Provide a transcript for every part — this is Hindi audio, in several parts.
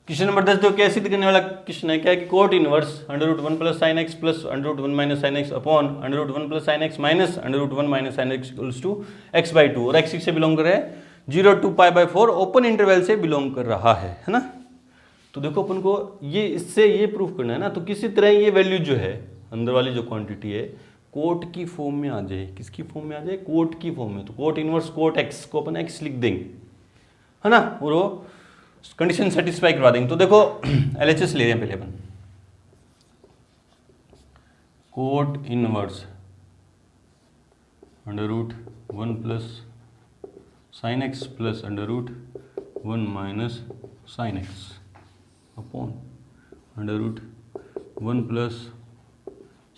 क्वेश्चन नंबर 10 देखो कैसे करने वाला क्वेश्चन है, क्या है कि cot inverse √1 plus sine x plus √1 minus sine x upon √1 plus sine x minus √1 minus sine x equals to x/2 और x से बिलोंग कर रहा है 0 to π/4 ओपन इंटरवल से बिलोंग कर रहा है ना। तो देखो अपन को ये इससे ये प्रूफ करना है ना, तो किसी तरह ये वैल्यू जो है अंदर वाली जो क्वांटिटी है कोट की फॉर्म में आ जाए। किसकी फॉर्म में आ जाए? कोट की फॉर्म में। तो कोट इनवर्स कोट एक्स को अपन एक्स लिख देंगे है ना, और वो कंडीशन सेटिस्फाई करवा देंगे। तो देखो LHS ले रहे हैं पहले अपन, cot inverse √1 plus sine x plus √1 minus sine x upon √1 plus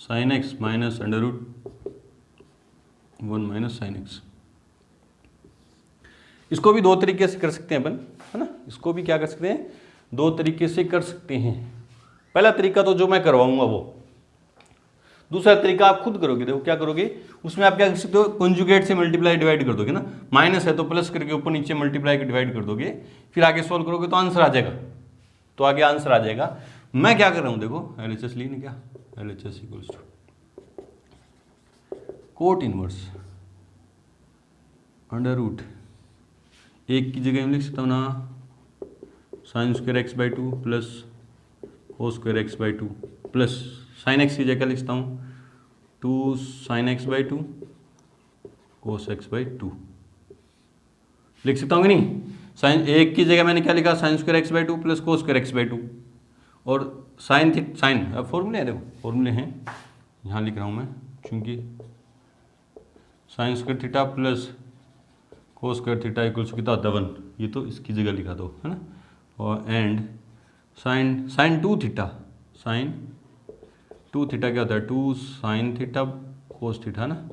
sine x minus √1 minus sine x. इसको भी दो तरीके से कर सकते हैं अपन है ना, इसको भी क्या कर सकते हैं, दो तरीके से कर सकते हैं। पहला तरीका तो जो मैं करवाऊंगा वो, दूसरा तरीका आप खुद करोगे। देखो क्या करोगे, उसमें आप क्या कर सकते हो, कॉन्जुगेट से मल्टीप्लाई डिवाइड कर दोगे ना, माइनस है तो प्लस करके ऊपर नीचे मल्टीप्लाई डिवाइड कर दोगे, फिर आगे सॉल्व करोगे तो आंसर आ जाएगा, तो आगे आंसर आ जाएगा। मैं क्या कर रहा हूं देखो, LHS लीजिए, क्या LHS equals to cot inverse √, एक की जगह में लिख सकता हूँ ना sine square x/2 plus cos square x/2 plus sine x की जगह लिख सकता हूँ 2 साइन x/2 कोस x/2 लिख सकता हूँ कि नहीं। साइन एक की जगह मैंने क्या लिखा, sign square x/2 plus cos square x/2 और साइन अब फॉर्मूले हैं, देखो फॉर्मूले हैं, यहाँ लिख रहा हूँ मैं, चूंकि sine square theta plus cos square theta equals कितना होता है 1, ये तो इसकी जगह लिखा दो है ना, और and sine 2 theta, sine 2 theta क्या होता है 2 साइन थीटा कोस थीटा ना,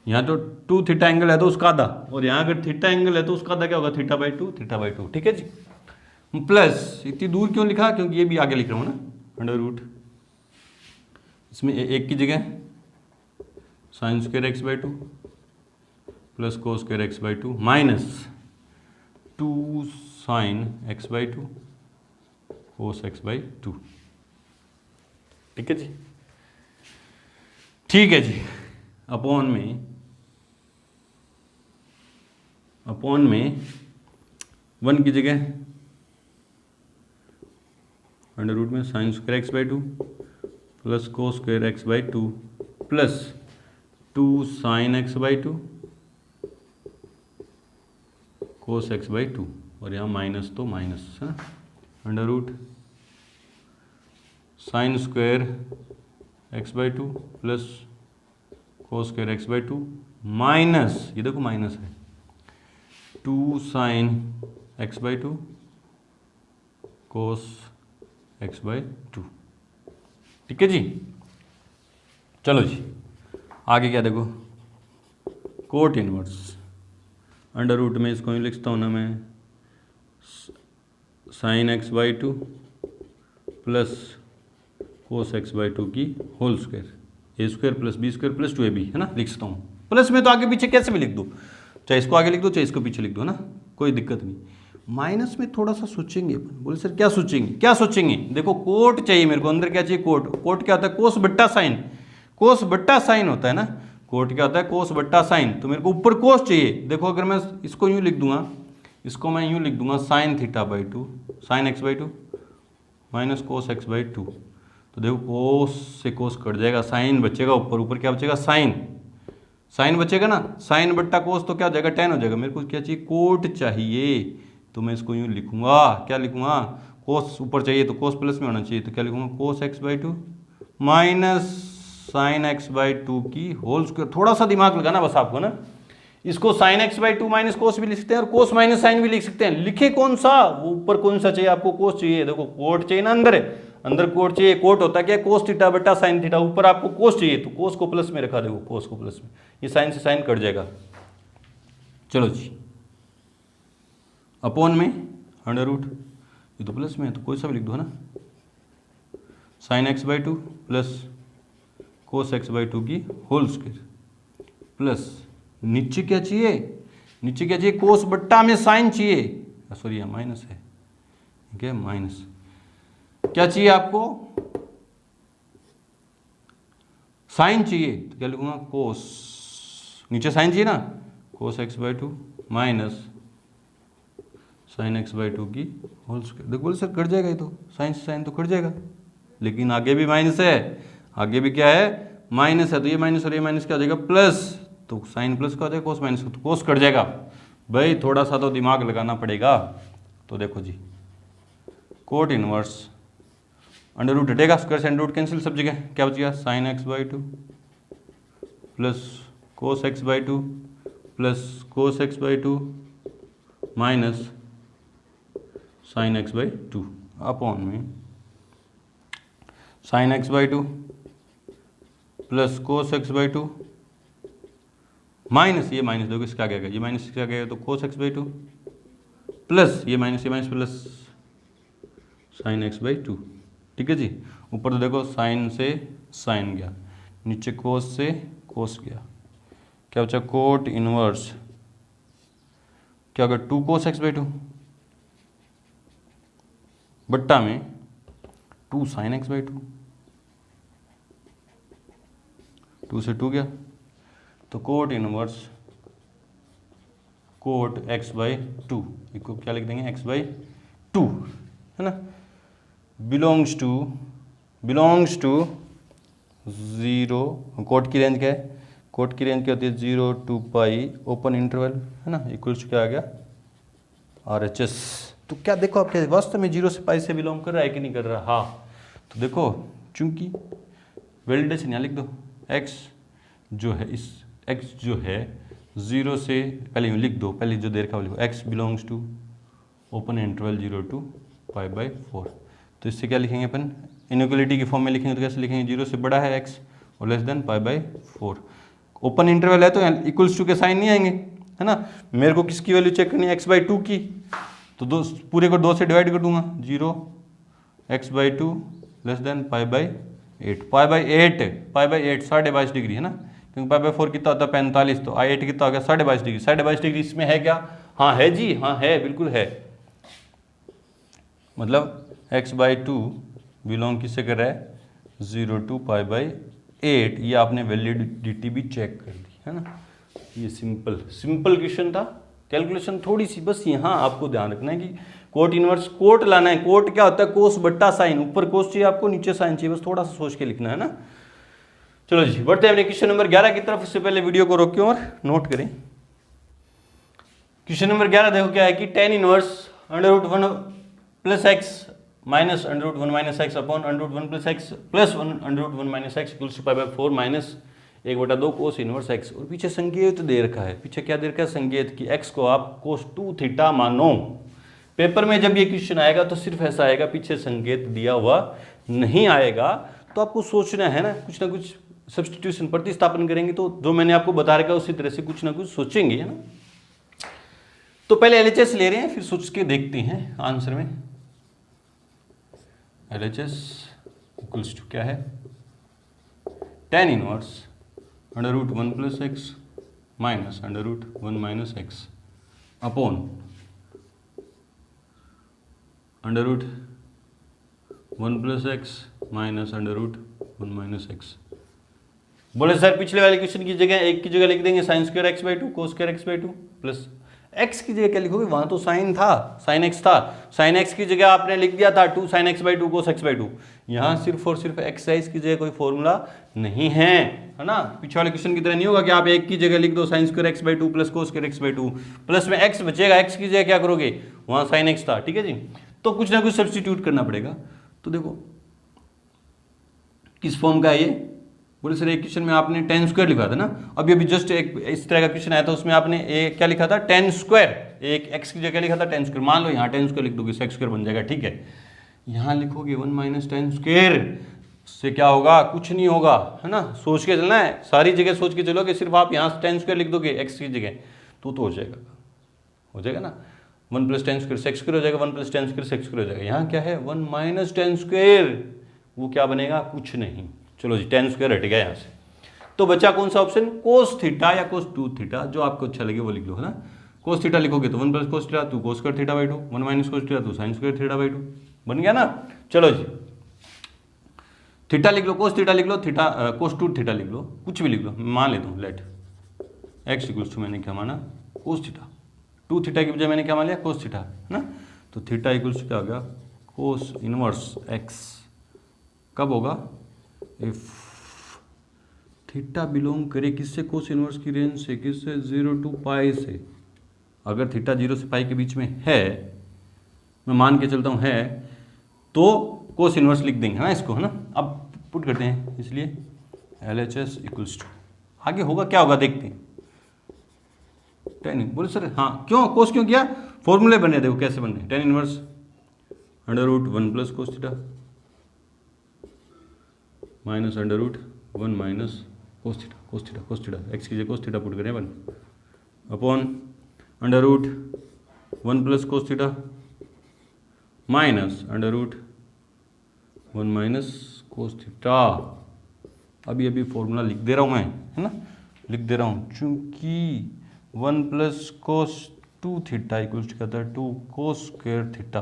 यहाँ तो 2 थीटा एंगल है तो उसका आधा, और यहाँ अगर थीटा एंगल है तो उसका आधा क्या होगा थीटा/2, ठीक है जी। प्लस इतनी दूर क्यों लिखा, क्योंकि ये भी आगे लिख रहा हूँ ना, √, इसमें एक की जगह sine square x/2 plus cos square x/2 minus 2 sine x/2 cos x/2, ठीक है जी, ठीक है जी। अपॉन में 1 की जगह √ में sine square x/2 plus cos square x/2 plus 2 sine x/2 cos x/2, और यहाँ माइनस तो माइनस है, √ sine square x/2 plus cos square x/2 minus, ये देखो माइनस है 2 साइन x/2 कोस x/2, ठीक है जी। चलो जी आगे क्या देखो, कोट इनवर्स √ में इसको ही लिखता हूँ ना मैं, साइन x/2 प्लस कोस x/2 की whole square, a² plus b² plus 2ab है ना, लिख सकता हूँ। प्लस में तो आगे पीछे कैसे भी लिख दो, चाहे इसको आगे लिख दो चाहे इसको पीछे लिख दो ना, कोई दिक्कत नहीं। माइनस में थोड़ा सा सोचेंगे अपन, बोले सर क्या सोचेंगे, देखो कोट चाहिए मेरे को, अंदर क्या चाहिए कोट क्या होता है कोस बट्टा साइन होता है ना, कोट क्या होता है कोस बट्टा साइन, तो मेरे को ऊपर कोस चाहिए। देखो अगर मैं इसको यूँ लिख दूंगा, इसको मैं यूँ लिख दूंगा sign θ/2 sign x/2 minus cos x/2, तो देखो कोस से कोस कट जाएगा, साइन बचेगा ऊपर क्या बचेगा साइन बचेगा ना, साइन बट्टा कोस तो क्या हो जाएगा tan हो जाएगा। मेरे को क्या चाहिए कोट चाहिए, तो मैं इसको यूँ लिखूंगा, क्या लिखूंगा, कोस ऊपर चाहिए तो कोस प्लस में होना चाहिए, तो क्या लिखूंगा कोस x/2 माइनस साइन x/2 की होल स्क्वायर। थोड़ा सा दिमाग लगाना बस आपको ना, इसको साइन x/2 माइनस कोस भी लिख सकते हैं और कोस माइनस साइन भी लिख सकते हैं। लिखे कौन सा, वो ऊपर कौन सा चाहिए आपको, कोस चाहिए, देखो कोट चाहिए ना, अंदर कोट चाहिए। कोट होता क्या है कोस थीटा बटा साइन थीटा, ऊपर आपको कोस चाहिए तो कोस को प्लस में रखा, देखो कोस को प्लस में, ये साइन से साइन कट जाएगा। चलो जी अपॉन में √ ये तो प्लस में है तो कोई सा भी लिख दो है ना, साइन x/2 प्लस कोस x/2 की होल स्क्वायर प्लस नीचे क्या चाहिए कोस बट्टा में साइन चाहिए, सॉरी यहाँ माइनस है, ठीक है, माइनस क्या चाहिए आपको, साइन चाहिए, तो क्या लिखूंगा कोस, नीचे साइन चाहिए ना, कोस x by two minus sine x by to की होल स्क्वायर। देखो बोले सर कट जाएगा, ये तो साइन से साइन तो कट जाएगा, लेकिन आगे भी माइनस है, आगे भी क्या है माइनस है, तो ये माइनस और ये माइनस क्या हो जाएगा प्लस, तो साइन प्लस का हो जाएगा, कोस माइनस का तो कोस कट जाएगा। भाई थोड़ा सा तो दिमाग लगाना पड़ेगा। तो देखो जी कोट इनवर्स अंडर रूट हटेगा, स्क्वायर से अंडर रूट कैंसिल, सब जगह क्या बचेगा sine x by two plus cos x by two plus cos x by two minus sine x by two upon में sine x by two plus cos x by two minus ये माइनस देखो इसका क्या गया, ये माइनस क्या गया तो cos x by two plus ये minus plus sine x by to. ठीक है जी, ऊपर तो देखो साइन से साइन गया, नीचे कोस से कोस गया, क्या बचा कोट इनवर्स क्या होगा two cos x by two बट्टा में two sine x by two, two से टू गया तो cot inverse cot x by two इसको क्या लिख देंगे एक्स बाई टू है ना, बिलोंग्स टू ज़ीरो, कोट की रेंज क्या है, कोट की रेंज क्या होती है 0 to पाई ओपन इंटरवल है ना, इक्वल्स क्या आ गया RHS। तो क्या देखो आप क्या वास्तव में 0 से पाई से बिलोंग कर रहा है कि नहीं कर रहा, हाँ तो देखो चूंकि वैलिडेशन यहाँ लिख दो x जो है इस x जो है 0 से पहले यूँ लिख दो, पहले जो देर का लिखो x belongs to open interval 0 to pi by 4। तो इससे क्या लिखेंगे अपन इनइक्वलिटी की फॉर्म में लिखेंगे, तो कैसे लिखेंगे 0 से बड़ा है x और less than pi by 4, open interval है तो इक्वल्स टू के साइन नहीं आएंगे है ना। मेरे को किसकी वैल्यू चेक करनी है x बाई टू की, तो दो पूरे को 2 से डिवाइड कर दूंगा 0 x by two less than pi by 8, pi by 8 22.5 degree है ना, क्योंकि पाई बाई 4 कितना होता है 45, तो I8 कितना हो गया 22.5 डिग्री, 22.5 डिग्री इसमें है क्या, हाँ है जी, हाँ है बिल्कुल है, मतलब x बाई टू बिलोंग किससे कर रहा है 0 to पाई बाई 8, ये आपने वैलिडिटी भी चेक कर दी है ना। ये सिंपल क्वेश्चन था, कैलकुलेशन थोड़ी सी बस यहाँ आपको ध्यान रखना है कि कोट इनवर्स कोट लाना है, कोट क्या होता है कोस बट्टा साइन, ऊपर कोस चाहिए आपको नीचे साइन चाहिए, बस थोड़ा सा सोच के लिखना है ना। चलो जी बढ़ते हैं अपने क्वेश्चन नंबर 11 की तरफ, उससे पहले वीडियो को रोकें और नोट करें। क्वेश्चन नंबर 11 देखो क्या है कि tan inverse under root 1 plus x minus under root 1 minus x upon under root 1 plus x plus under root 1 minus x equals to pi by 4 minus 1/2 cos inverse x, और पीछे संकेत दे रखा है, पीछे क्या दे रखा है संकेत कि एक्स को आप कोस 2 थीटा मानो। पेपर में जब ये क्वेश्चन आएगा तो सिर्फ ऐसा आएगा, पीछे संकेत दिया हुआ नहीं आएगा, तो आपको सोचना है ना कुछ सब्स्टिट्यूशन प्रतिस्थापन करेंगे, तो जो मैंने आपको बता रखा है उसी तरह से कुछ ना कुछ सोचेंगे है ना। तो पहले LHS ले रहे हैं, फिर सोच के देखते हैं आंसर में। LHS इक्वल्स टू क्या है tan inverse under root 1 plus x minus under root 1 minus x upon under root 1 plus x minus under root 1 minus x. बोले सर पिछले वाले क्वेश्चन की जगह एक की जगह लिख देंगे sine square x by to cos square x by two plus x की जगह क्या लिखोगे, वहां तो साइन था, साइन एक्स था, साइन एक्स की जगह आपने लिख दिया था 2 sign x by to cos x by to, यहाँ सिर्फ और सिर्फ एक्स है, इसकी जगह कोई फॉर्मूला नहीं है ना। पीछे वाले क्वेश्चन की तरह नहीं होगा कि आप एक की जगह लिख दो sine square x by two plus cos square x by two, plus में एक्स बचेगा, एक्स की जगह क्या करोगे वहां साइन एक्स था, ठीक है जी, तो कुछ ना कुछ सब्स्टिट्यूट करना पड़ेगा। तो देखो किस फॉर्म का है ये, बोले सर एक क्वेश्चन में आपने tan स्क्वायर लिखा था ना, अभी जस्ट एक इस तरह का क्वेश्चन आया था, उसमें आपने क्या लिखा था tan स्क्वायर, एक x की जगह लिखा था tan स्क्वायर, मान लो यहाँ tan स्क्वायर लिख दोगे सेक्स स्क्वायर बन जाएगा, ठीक है। यहाँ लिखोगे 1 माइनस tan स्क्वायर से क्या होगा, कुछ नहीं होगा है ना, सोच के चलना है, सारी जगह सोच के चलोगे, सिर्फ आप यहाँ tan स्क्वायर लिख दोगे x की जगह तो हो जाएगा ना, 1 plus tan square sex square हो जाएगा, 1 plus tan square sex square हो जाएगा। यहाँ क्या है 1 माइनस tan स्क्वायर, वो क्या बनेगा कुछ नहीं। चलो जी tan स्क्वायर हट गया यहाँ से, तो बचा कौन सा ऑप्शन कोस थीटा या कोस 2 थीटा, जो आपको अच्छा लगे वो लिख लो है ना, कोस थीटा लिखोगे तो 1 plus cos theta, 2 cos square theta by 2, 1 minus cos theta, 2 sine square theta by 2, बन गया ना। चलो जी, थीटा लिख लो, कोस थीटा लिख लो, थीटा कोस 2 थीटा लिख लो, कुछ भी लिख लो, मान लेता हूँ लेट एक्स इक्वल्स टू, मैंने क्या माना कोस थीटा, 2 थीटा की बजाय मैंने क्या मान लिया कोस थीटा, है ना। तो थीटा इक्वल्स टू क्या हो गया कोस इनवर्स एक्स, कब होगा इफ थीटा बिलोंग करे किससे, कोस इनवर्स की रेंज से, किससे 0 टू पाई से। अगर थीटा 0 से पाई के बीच में है, मैं मान के चलता हूँ है, तो कोस इनवर्स लिख देंगे, है ना इसको, है ना। अब पुट करते हैं, इसलिए LHS इक्वल्स टू, आगे होगा क्या होगा देखते हैं। टेन बोले सर हाँ क्यों कोस क्यों किया, फॉर्मूले बने देखो कैसे बने, tan inverse under root 1 plus cos theta minus under root 1 minus cos theta, cos theta cos theta, x की जगह कोस थीटा पुट करें 1 upon under root 1 plus cos theta minus under root 1 minus cos theta. अभी अभी फॉर्मूला लिख दे रहा हूँ मैं, है ना, लिख दे रहा हूँ, चूंकि 1 plus cos 2 theta equals to कहता है 2 कोस स्क्वायर थीटा,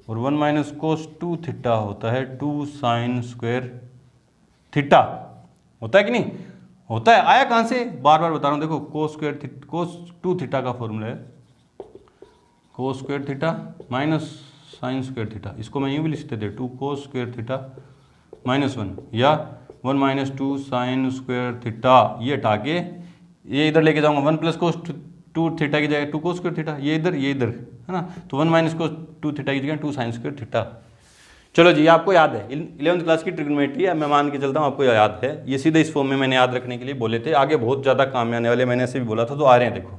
और 1 माइनस कोस 2 थीटा होता है 2 साइन स्क्वायर थीटा, होता है कि नहीं होता है। आया कहाँ से, बार बार बता रहा हूँ, देखो कोस स्क्वायर कोस 2 थीटा का फॉर्मूला है cos square theta minus sine square theta, इसको मैं यूँ भी लिख देते 2 कोस स्क्वायर थीटा माइनस 1, या 1 माइनस 2 साइन स्क्वायर थीटा, ये हटा के ये इधर लेके जाऊंगा 1 प्लस कोस 2 थीटा की जगह 2 कोस स्क्वायर थीटा, ये इधर है ना, तो 1 माइनस कोस 2 थीटा की जगह 2 साइन स्क्वायर थीटा। चलो जी, आपको याद है 11th क्लास की ट्रिग्नोमेट्री है, मैं मान के चलता हूँ आपको याद है, ये सीधे इस फॉर्म में मैंने याद रखने के लिए बोले थे, आगे बहुत ज़्यादा काम में आने वाले, मैंने ऐसे भी बोला था, तो आ रहे हैं देखो,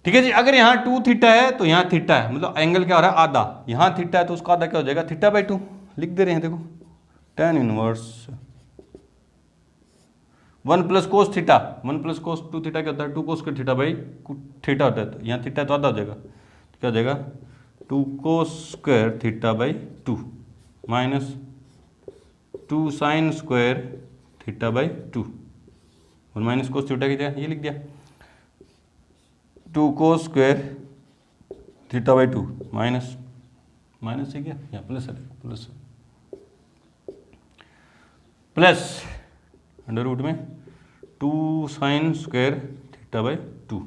ठीक है जी। अगर यहाँ 2 थीटा है तो यहाँ थीटा है, मतलब एंगल क्या हो रहा है आधा, यहाँ थीटा है तो उसका आधा क्या हो जाएगा थीटा बाई 2, लिख दे रहे हैं देखो tan inverse 1 plus cos theta, 1 plus cos 2 theta क्या होता है 2 cos square theta by theta होता है, तो यहाँ थीटा तो आधा हो जाएगा, तो क्या हो जाएगा 2 cos square theta by 2 minus 2 sine square theta by 2, और माइनस कोस थीटा की जगह ये लिख दिया 2 cos square theta by 2 minus minus से क्या यहाँ प्लस है, प्लस अंडर रूट में 2 साइन स्क्वायर थीटा बाई 2।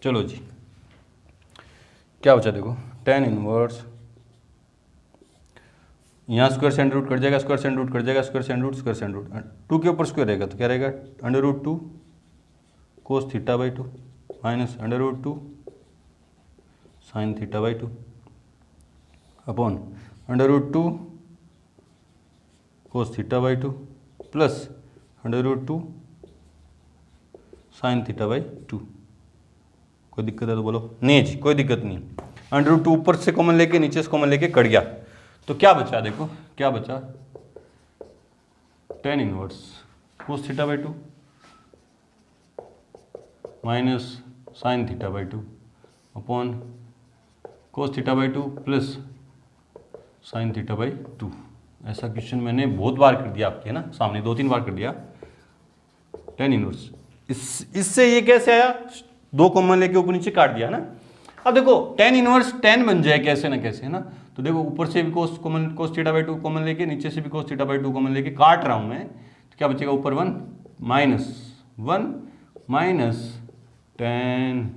चलो जी, क्या बचा देखो टेन इनवर्स, यहाँ स्क्वायर से अंडर रूट कट जाएगा, स्क्वायर से अंडर रूट कट जाएगा, स्क्वायर से अंडर रूट, स्क्वायर से अंडर रूट, 2 के ऊपर स्क्वायर रहेगा तो क्या रहेगा under root 2 cos theta by 2 minus under root 2 sine theta by 2 upon under root 2 cos theta by 2 plus under root 2 sine theta by 2। कोई दिक्कत है तो बोलो, नहीं जी कोई दिक्कत नहीं। अंडर रूट 2 ऊपर से कॉमन लेके नीचे से कॉमन लेके कट गया, तो क्या बचा देखो क्या बचा tan inverse cos theta by 2 minus sign theta by 2 upon cos theta by 2 plus sign theta by 2। ऐसा क्वेश्चन मैंने बहुत बार कर दिया आपके, है ना, सामने 2-3 बार कर दिया। टेन इनवर्स इससे ये कैसे आया, 2 कॉमन लेके ऊपर नीचे काट दिया ना। अब देखो टेन इनवर्स 10 बन जाए कैसे ना कैसे, है ना, तो देखो ऊपर से भी cos common cos theta by 2 common लेके, नीचे से भी कोस थीटा बाई 2 कॉमन लेके काट रहा हूं मैं, तो क्या बचेगा ऊपर 1 minus ten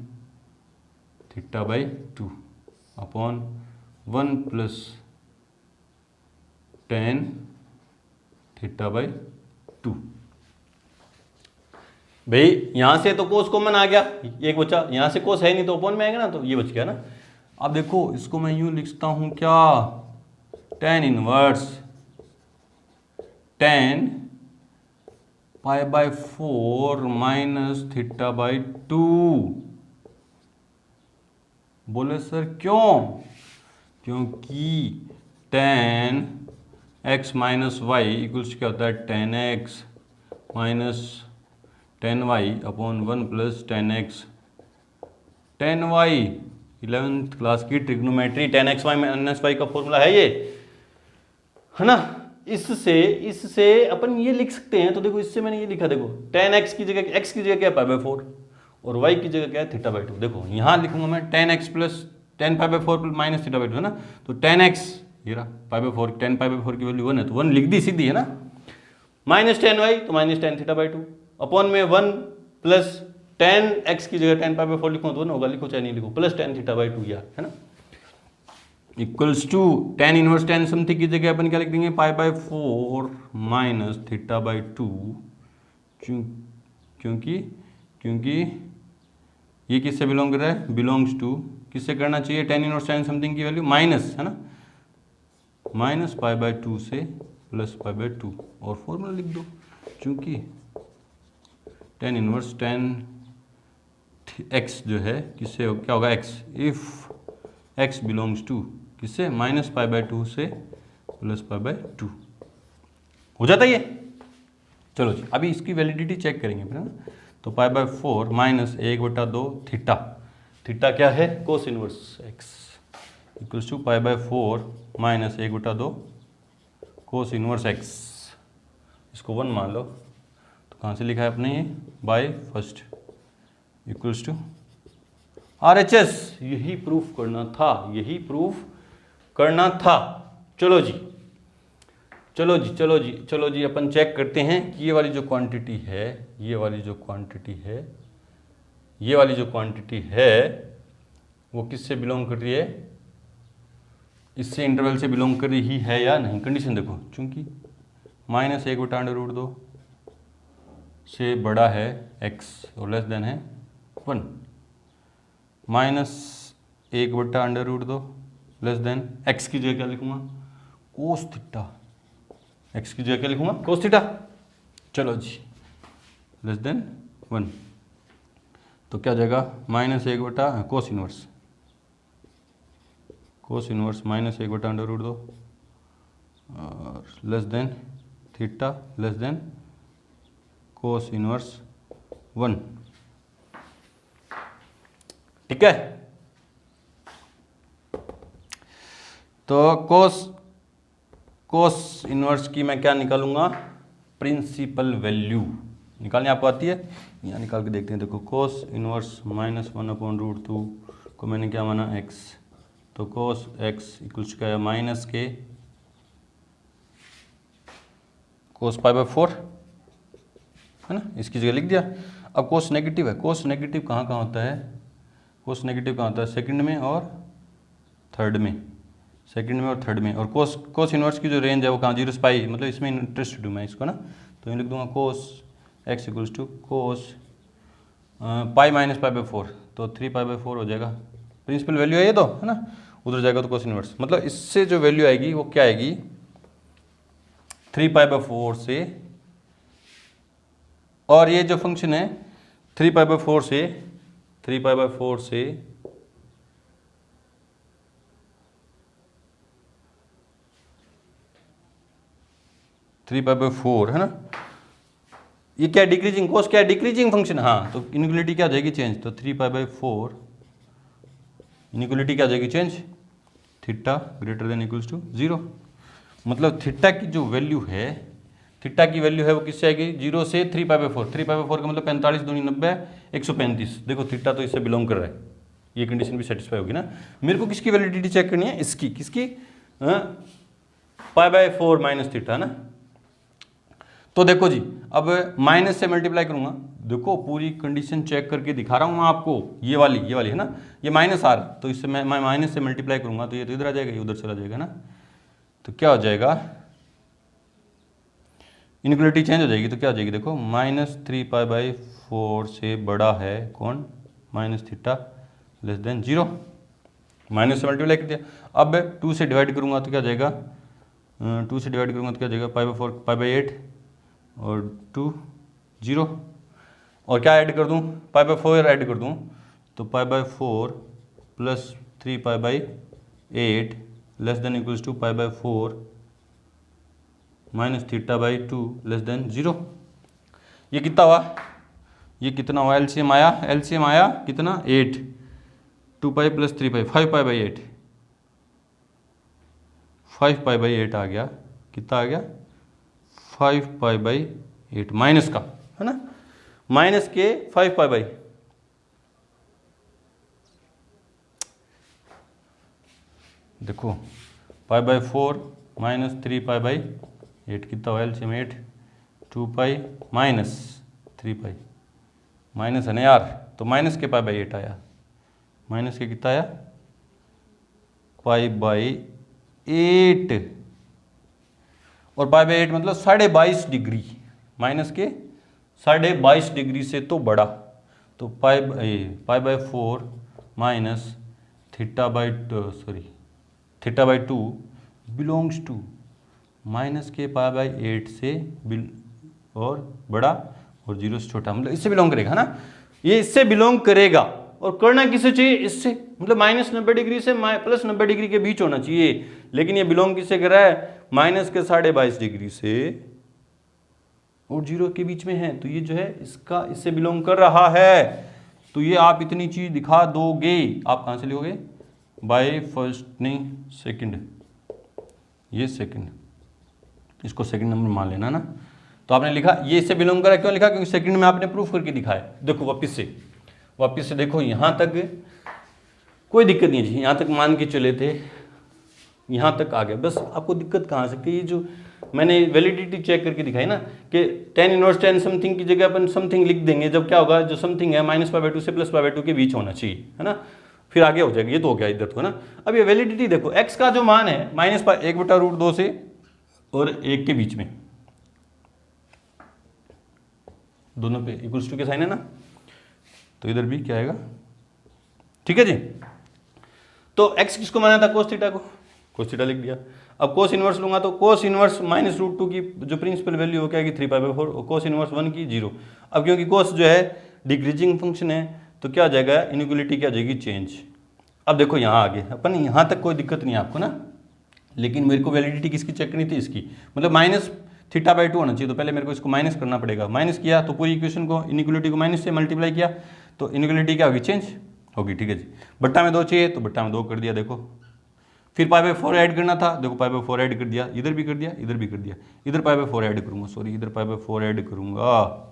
theta by 2 upon 1 plus tan theta by 2। भाई यहां से तो कोस कॉमन आ गया, एक बचा, यहां से कोस है नहीं तो अपॉन में आएगा ना, तो ये बच गया ना। अब देखो इसको मैं यूं लिखता हूं क्या, tan inverse 10 pi by 4 minus theta by 2। बोले सर क्यों, क्योंकि tan x minus y equals क्या होता है 10x minus 10y upon 1 plus 10x 10y। 11th class की ट्रिग्नोमेट्री 10x माइनस वाई का फॉर्मूला है ये, है ना। इससे अपन ये लिख सकते हैं, तो देखो इससे मैंने ये लिखा, देखो 10x की जगह x की जगह क्या पाई बाई 4, और वाई की जगह क्या है थीटा बाई टू। देखो यहाँ लिखूंगा मैं ten x plus ten pi by four minus theta by two है ना, तो टेन एक्स ये रहा पाई by four, ten pi by four की वैल्यू 1 है तो 1 लिख दी सीधी है ना, माइनस टेन वाई तो minus ten theta by two upon में 1 प्लस टेन एक्स की जगह टेन पाई बाई फोर लिखूँ तो 1 होगा, लिखो चाहे नहीं लिखो, plus tan theta by two यार है ना, equals to tan inverse tan something की जगह अपन क्या लिख देंगे pi by four minus theta by two, क्योंकि ये किससे बिलोंग कर रहा है, बिलोंग्स टू किससे करना चाहिए, टेन इनवर्स टेन समथिंग की वैल्यू माइनस है ना, माइनस पाई बाई टू से प्लस पाई बाई टू, और फॉर्मूला लिख दो, क्योंकि टेन इनवर्स टेन एक्स जो है किससे क्या होगा x, if x belongs to किससे माइनस पाई बाई टू से प्लस पाई बाई टू, हो जाता है ये। चलो जी अभी इसकी वैलिडिटी चेक करेंगे फिर है ना, तो pi by four minus 1/2 theta, theta क्या है cos inverse x, equals to pi by four minus 1/2 cos inverse x, इसको 1 मान लो, तो कहाँ से लिखा है अपने ये by first, equals to RHS, यही प्रूफ करना था, यही प्रूफ करना था। चलो जी चलो जी चलो जी चलो जी अपन चेक करते हैं कि ये वाली जो क्वांटिटी है, ये वाली जो क्वांटिटी है, ये वाली जो क्वांटिटी है वो किससे बिलोंग कर रही है, इससे इंटरवल से बिलोंग कर रही है या नहीं। कंडीशन देखो, चूंकि माइनस 1/√2 से बड़ा है x और लेस देन है 1, माइनस 1/√2 लेस देन x की जगह क्या लिखूंगा कोस थीटा, x की जगह क्या लिखूंगा कोस थीटा, चलो जी लेस देन 1, तो क्या हो जाएगा माइनस 1 कोस इनवर्स माइनस 1/√2 और less than theta less than cos inverse 1, ठीक है। तो कोस इनवर्स की मैं क्या निकालूंगा, प्रिंसिपल वैल्यू निकालनी आपको आती है, यहाँ निकाल के देखते हैं। देखो कोस इनवर्स माइनस 1/√2 को मैंने क्या माना x, तो कोस x इक्वल्स क्या है माइनस के कोस पाई बाई 4 है ना, इसकी जगह लिख दिया। अब कोस नेगेटिव है, कोस नेगेटिव कहाँ कहाँ होता है, कोस नेगेटिव कहाँ होता है सेकंड में और थर्ड में, सेकंड में और थर्ड में, और कोस इनवर्स की जो रेंज है वो कहाँ 0 से पाई, मतलब इसमें इंटरेस्टेड हूँ मैं इसको ना, तो ये लिख दूंगा cos x equals to cos pi minus pi by 4, तो 3 पाई बाई 4 हो जाएगा, प्रिंसिपल वैल्यू है ये तो है ना, उधर जाएगा तो कोस इनवर्स, मतलब इससे जो वैल्यू आएगी वो क्या आएगी 3 पाई बाई 4 से, और ये जो फंक्शन है 3 पाई बाई 4 से 3 पाई बाई 4 से 3 पाई बाई 4 है ना, ये क्या डिक्रीजिंग कोस क्या डिक्रीजिंग फंक्शन, हाँ तो इनइक्वालिटी क्या हो जाएगी चेंज, तो 3 पाई बाई 4 इनइक्वालिटी क्या हो जाएगी change, theta greater than equals to 0, मतलब थीटा की जो वैल्यू है, थीटा की वैल्यू है वो किससे आएगी 0 से 3 पाई बाई 4, 3 पाई बाई 4 का मतलब 45 दूनी 90 135, देखो थीटा तो इससे बिलोंग कर रहा है, ये कंडीशन भी सेटिस्फाई होगी ना। मेरे को किसकी वैलिडिटी चेक करनी है, इसकी, किसकी पाई बाई 4 माइनस थीटा है ना, तो देखो जी अब माइनस से मल्टीप्लाई करूंगा, देखो पूरी कंडीशन चेक करके दिखा रहा हूं मैं आपको, ये वाली है ना, ये माइनस आ रहा, तो इससे मैं माइनस से मल्टीप्लाई करूंगा तो ये तो इधर आ जाएगा, ये उधर चला जाएगा ना, तो क्या हो जाएगा इनइक्वालिटी चेंज हो जाएगी, तो क्या हो जाएगी देखो माइनस 3 पाई बाई 4 से बड़ा है कौन minus theta less than 0, minus से मल्टीप्लाई कर दिया। अब 2 से डिवाइड करूंगा तो क्या जाएगा 2 से डिवाइड करूंगा तो क्या जाएगा पाई बाई 4 पाई बाई 8 और 2 0, और क्या ऐड कर दूं पाई बाई 4 ऐड कर दूं, तो pi by 4 plus 3 pi by 8 less than equals to pi by 4 minus theta by 2 less than 0, ये कितना हुआ, ये कितना हुआ एलसीएम आया कितना 8, 2 pi plus 3 pi 5 pi by 8, 5 pi by 8 आ गया, कितना आ गया 5 पाई बाई 8 माइनस का है ना, माइनस के 5 पाई बाई देखो पाई बाई 4 माइनस 3 पाई बाई 8 कितना हुआ LCM 8 2 pi minus 3 pi minus है ना यार, तो माइनस के पाई बाई 8 आया, माइनस के कितना आया पाई बाई 8 और पाई बाई 8 मतलब 22.5 डिग्री, माइनस के 22.5 डिग्री से तो बड़ा, तो pi by 4 minus theta by theta by 2 belongs to minus के पाई बाई 8 से और बड़ा और 0 से छोटा, मतलब इससे बिलोंग करेगा, है ना, ये इससे बिलोंग करेगा। और करना किससे चाहिए, इससे, मतलब माइनस 90 डिग्री से प्लस 90 डिग्री के बीच होना चाहिए, लेकिन ये बिलोंग किससे कर रहा है, माइनस के 22.5 डिग्री से और 0 के बीच में है, तो ये जो है इसका इससे बिलोंग कर रहा है। तो ये आप इतनी चीज दिखा दोगे, आप कहां से लिखोगे, बाय फर्स्ट नहीं सेकंड, ये सेकंड, इसको सेकंड नंबर मान लेना ना। तो आपने लिखा ये इससे बिलोंग करा, क्यों लिखा, क्योंकि सेकंड में आपने प्रूफ करके दिखाया। देखो वापस से देखो, यहां तक कोई दिक्कत नहीं है, यहां तक मान के चले थे, यहां तक आ गए, बस आपको दिक्कत कहां आ सकती है, ये जो मैंने वैलिडिटी चेक करके दिखाई ना कि tan इनवर्स tan समथिंग की जगह अपन समथिंग लिख देंगे, जब क्या होगा, जो समथिंग है माइनस पाई बाई 2 से प्लस पाई बाई 2 के बीच होना चाहिए, है ना, फिर आगे हो जाएगा, ये तो हो गया इधर तो, है ना। अब ये वैलिडिटी देखो, x का जो मान है माइनस 1/√2 से और 1 के बीच में, दोनों पे इक्वल्स टू के साइन है ना, तो इधर भी क्या आएगा, ठीक है जी। तो x किसको माना था, कोस थीटा को, कोस थीटा लिख दिया। अब कोस इनवर्स लूंगा तो कोस इनवर्स -√2 की जो प्रिंसिपल वैल्यू हो क्या आएगी 3π/4 और कोस इनवर्स 1 की 0। अब क्योंकि कोस जो है डिक्रीजिंग फंक्शन है तो क्या आ जाएगा, इनइक्वलिटी क्या आ जाएगी, चेंज। अब देखो यहाँ आगे अपन, यहाँ तक कोई दिक्कत नहीं है आपको ना, लेकिन मेरे को वैलिडिटी किसकी चेक करनी थी, इसकी, मतलब माइनस θ/2 होना चाहिए, तो पहले मेरे को इसको माइनस करना पड़ेगा, माइनस किया तो पूरी इक्वेशन को इनइक्वलिटी को माइनस से मल्टीप्लाई किया तो इनइक्वलिटी क्या होगी, चेंज होगी, ठीक है जी। बट्टा में 2 चाहिए तो बट्टा में 2 कर दिया, देखो फिर π/4 ऐड करना था, देखो π/4 ऐड कर दिया, इधर भी कर दिया, इधर भी कर दिया, इधर π/4 ऐड करूंगा, सॉरी इधर π/4 ऐड करूंगा,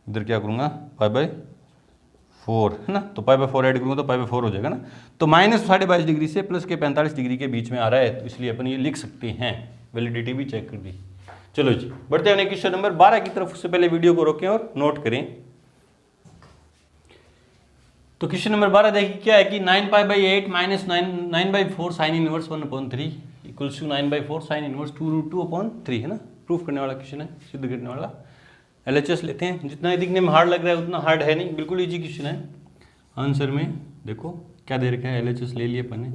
इधर क्या करूंगा π/4, है ना, तो π/4 ऐड करूंगा तो π/4 हो जाएगा ना। तो माइनस 22.5 डिग्री से प्लस के 45 डिग्री के बीच में आ रहा है, तो इसलिए अपन ये लिख सकते हैं, वैलिडिटी भी चेक कर दी। चलो जी बढ़ते हैं क्वेश्चन नंबर 12 की तरफ, उससे पहले वीडियो को रोकें और नोट करें। तो क्वेश्चन नंबर 12 देखिए क्या है कि 9π/8 minus 9/4 sine inverse 1/3 equals to 9/4 sine inverse 2√2/3, है ना, प्रूफ करने वाला क्वेश्चन है, सिद्ध करने वाला। LHS लेते हैं, जितना दिखने में हार्ड लग रहा है उतना हार्ड है नहीं, बिल्कुल इजी क्वेश्चन है। आंसर में देखो क्या दे रखा है, LHS ले लिए अपन ने,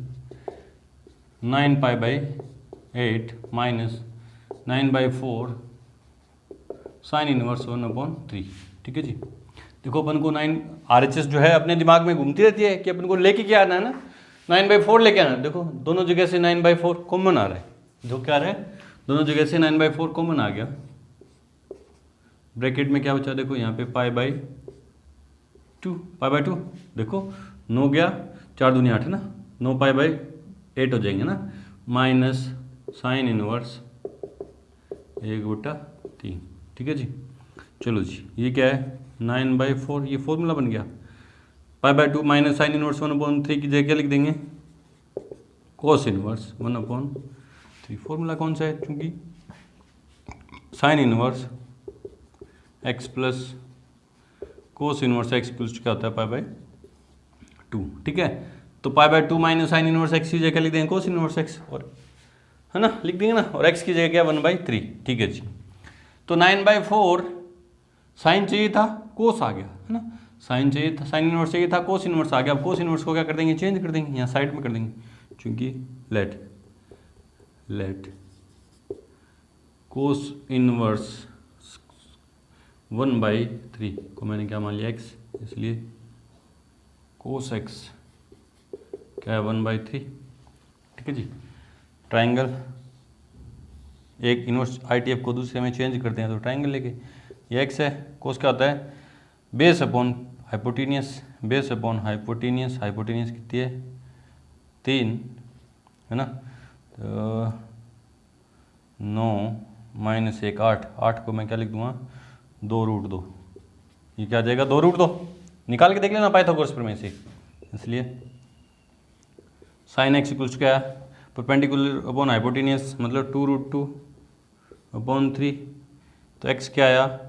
9π/8 माइनस 9/4 साइन इनवर्स 1/3, ठीक है जी। देखो अपन को 9 RHS जो है अपने दिमाग में घूमती रहती है कि अपन को लेके क्या आना है ना, 9/4 लेके आना है। देखो दोनों जगह से 9/4 कॉमन आ रहा है, जो क्या आ रहा है, दोनों जगह से 9/4 कॉमन आ गया, ब्रैकेट में क्या बचा, देखो यहाँ पे π/2 देखो 9 गया, 4 दूनी 8 है ना, 9π/8 हो जाएंगे ना, माइनस साइन इनवर्स 1/3, ठीक है जी। चलो जी ये क्या है 9/4, ये फॉर्मूला बन गया, π/2 माइनस साइन इनवर्स 1/3 की जगह क्या लिख देंगे, कोस इनवर्स 1/3। फॉर्मूला कौन सा है, चूंकि sine inverse x plus cos inverse x plus क्या होता है π/2, ठीक है। तो π/2 माइनस साइन इनवर्स x की जगह लिख देंगे कोस इनवर्स x, और है ना लिख देंगे ना, और x की जगह क्या 1/3, ठीक है जी। तो 9/4 साइन चाहिए था, कोस आ गया, है ना, साइन चाहिए था, साइन इनवर्स चाहिए था, कोस इनवर्स आ गया। अब कोस इनवर्स को क्या कर देंगे, चेंज कर देंगे, यहाँ साइड में कर देंगे, क्योंकि लेट कोस इनवर्स 1/3 को मैंने क्या मान लिया x, इसलिए कोस x क्या है 1/3, ठीक है जी। ट्राइंगल, एक इनवर्स ITF को दूसरे में चेंज करते हैं तो ट्राइंगल लेके, ये x है, कोस क्या होता है base upon hypotenuse, base upon hypotenuse, hypotenuse कितनी है 3, है ना, तो 9 माइनस 1 8 को मैं क्या लिख दूंगा 2√2, ये क्या आ जाएगा 2√2, निकाल के देख लेना पाइथागोरस प्रमेय से। इसलिए साइन x इक्वल्स क्या है परपेंडिकुलर अपॉन हाइपोटेनियस मतलब 2√2/3। तो x क्या आया,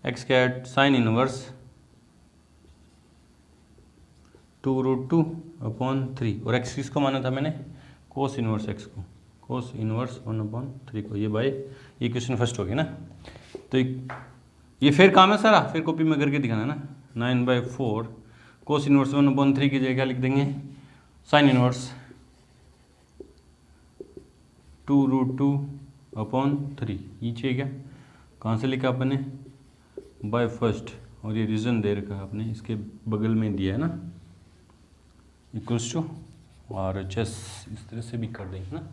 x क्या है साइन इनवर्स 2√2/3 और x किसको माना था मैंने, कोस इनवर्स x को, कोस इनवर्स 1/3 को। ये भाई ये क्वेश्चन फर्स्ट हो गया ना। तो ये फिर काम है सारा, फिर कॉपी में करके दिखाना है ना। 9/4 कोस इनवर्स 1/3 की जगह क्या लिख देंगे, साइन इनवर्स 2√2/3। ये चाहिए क्या, कहाँ से लिखा आपने, बाय फर्स्ट, और ये रीजन दे रखा आपने इसके बगल में दिया है ना, इक्वल्स टू और चेस इस तरह से भी कर देंगे ना।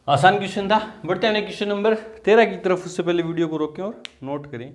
आसान क्वेश्चन था। बढ़ते हैं क्वेश्चन नंबर 13 की तरफ। उससे पहले वीडियो को रोकें और नोट करें।